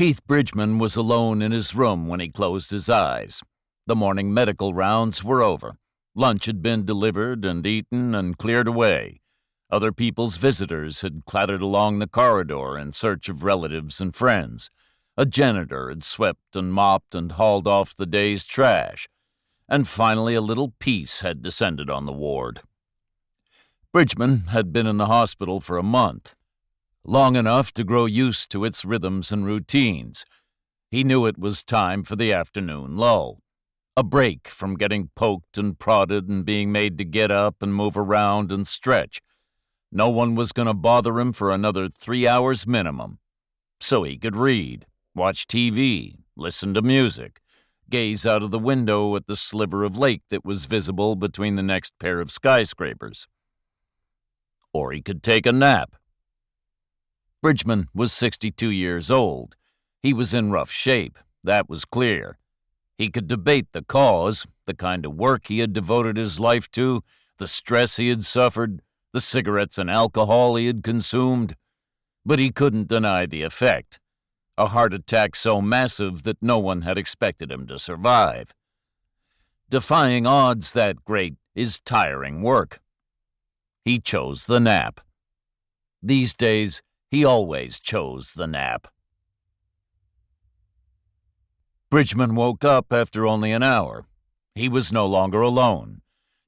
Keith Bridgman was alone in his room when he closed his eyes. The morning medical rounds were over. Lunch had been delivered and eaten and cleared away. Other people's visitors had clattered along the corridor in search of relatives and friends. A janitor had swept and mopped and hauled off the day's trash. And finally a little peace had descended on the ward. Bridgman had been in the hospital for a month, long enough to grow used to its rhythms and routines. He knew it was time for the afternoon lull. A break from getting poked and prodded and being made to get up and move around and stretch. No one was going to bother him for another 3 hours minimum. So he could read, watch TV, listen to music, gaze out of the window at the sliver of lake that was visible between the next pair of skyscrapers. Or he could take a nap. Bridgman was 62 years old. He was in rough shape, that was clear. He could debate the cause, the kind of work he had devoted his life to, the stress he had suffered, the cigarettes and alcohol he had consumed. But he couldn't deny the effect. A heart attack so massive that no one had expected him to survive. Defying odds that great is tiring work. He chose the nap. These days, he always chose the nap. Bridgman woke up after only an hour. He was no longer alone.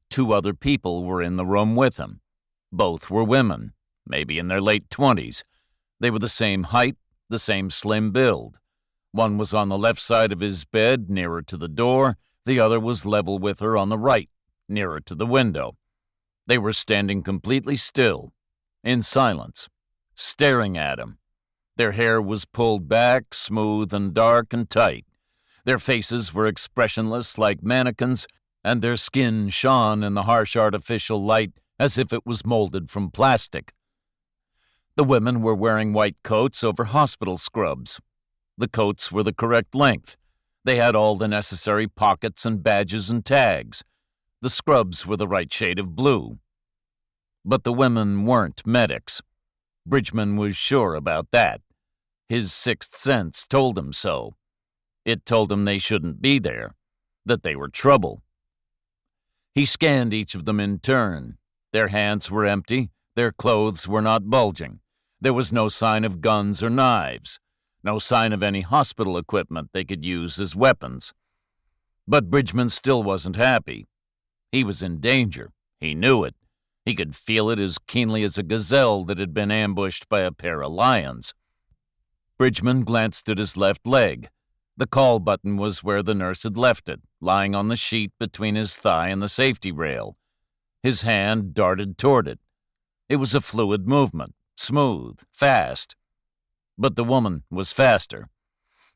2 other people were in the room with him. Both were women, maybe in their late 20s. They were the same height, the same slim build. One was on the left side of his bed, nearer to the door. The other was level with her on the right, nearer to the window. They were standing completely still, in silence, staring at him. Their hair was pulled back, smooth and dark and tight. Their faces were expressionless like mannequins, and their skin shone in the harsh artificial light as if it was molded from plastic. The women were wearing white coats over hospital scrubs. The coats were the correct length. They had all the necessary pockets and badges and tags. The scrubs were the right shade of blue. But the women weren't medics. Bridgman was sure about that. His sixth sense told him so. It told him they shouldn't be there, that they were trouble. He scanned each of them in turn. Their hands were empty. Their clothes were not bulging. There was no sign of guns or knives, no sign of any hospital equipment they could use as weapons. But Bridgman still wasn't happy. He was in danger. He knew it. He could feel it as keenly as a gazelle that had been ambushed by a pair of lions. Bridgman glanced at his left leg. The call button was where the nurse had left it, lying on the sheet between his thigh and the safety rail. His hand darted toward it. It was a fluid movement, smooth, fast. But the woman was faster.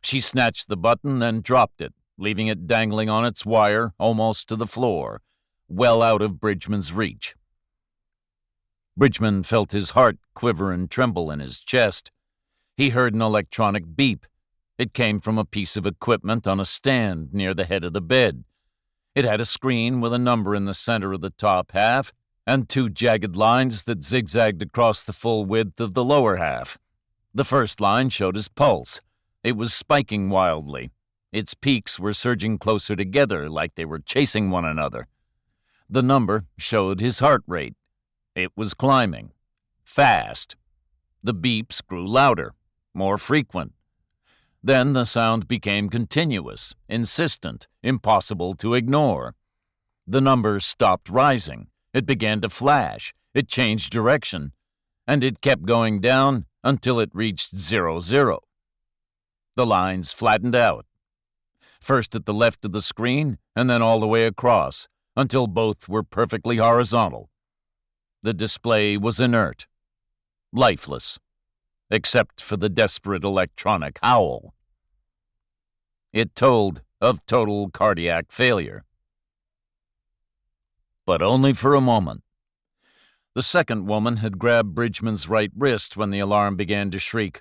She snatched the button, then dropped it, leaving it dangling on its wire almost to the floor, well out of Bridgman's reach. Bridgman felt his heart quiver and tremble in his chest. He heard an electronic beep. It came from a piece of equipment on a stand near the head of the bed. It had a screen with a number in the center of the top half and 2 jagged lines that zigzagged across the full width of the lower half. The first line showed his pulse. It was spiking wildly. Its peaks were surging closer together like they were chasing one another. The number showed his heart rate. It was climbing. Fast. The beeps grew louder, more frequent. Then the sound became continuous, insistent, impossible to ignore. The number stopped rising. It began to flash. It changed direction. And it kept going down until it reached 00. The lines flattened out. First at the left of the screen, and then all the way across, until both were perfectly horizontal. The display was inert, lifeless, except for the desperate electronic howl. It told of total cardiac failure. But only for a moment. The second woman had grabbed Bridgman's right wrist when the alarm began to shriek.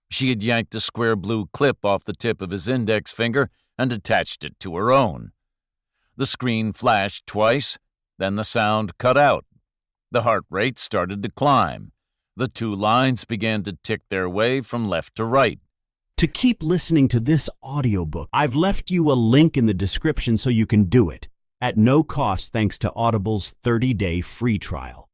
She had yanked a square blue clip off the tip of his index finger and attached it to her own. The screen flashed twice, then the sound cut out. The heart rate started to climb. The 2 lines began to tick their way from left to right. To keep listening to this audiobook, I've left you a link in the description so you can do it, at no cost thanks to Audible's 30-day free trial.